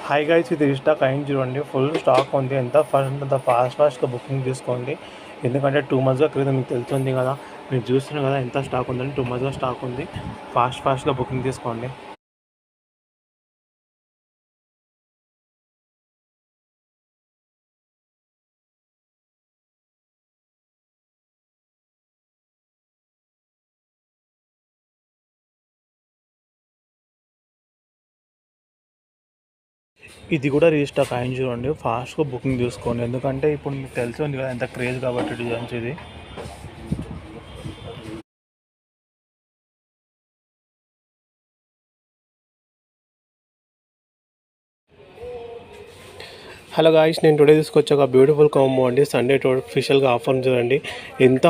Hi guys, ఇది restock అయింది చూడండి. ఫుల్ స్టాక్ ఉంది. ఎంత ఫాస్ట్గా బుకింగ్ తీసుకోండి. ఎందుకంటే 2 monthsగా క్రితం మీకు తెలుస్తుంది కదా, మీరు చూస్తున్నారు కదా ఎంత స్టాక్ ఉందని. 2 monthsగా స్టాక్ ఉంది. ఫాస్ట్గా బుకింగ్ తీసుకోండి. ఇది కూడా రీస్టాక్ అయింది చూడండి. ఫాస్ట్గా బుకింగ్ తీసుకోండి. ఎందుకంటే ఇప్పుడు మీకు తెలుస్తుంది కదా ఎంత క్రేజ్ కాబట్టి డిజైన్స్ ఇది. హలో గాయ్స్, నేను టుడే తీసుకొచ్చి ఒక బ్యూటిఫుల్ కాంబో అండి. సండే స్పెషల్గా ఆఫర్ చూడండి. ఎంత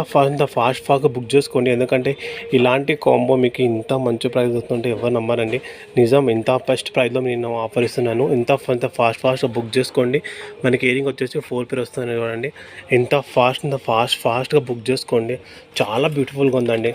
ఫాస్ట్గా బుక్ చేసుకోండి. ఎందుకంటే ఇలాంటి కాంబో మీకు ఇంత మంచి ప్రైస్ వస్తుంటే ఎవరు నమ్మరండి. నిజం, ఇంత బెస్ట్ ప్రైస్లో నేను ఆఫర్ ఇస్తున్నాను. ఇంత ఫాస్ట్గా బుక్ చేసుకోండి. మనకి ఇయరింగ్ వచ్చేసి 4 పేర్ వస్తుంది చూడండి. ఎంత ఫాస్ట్గా బుక్ చేసుకోండి. చాలా బ్యూటిఫుల్గా ఉందండి.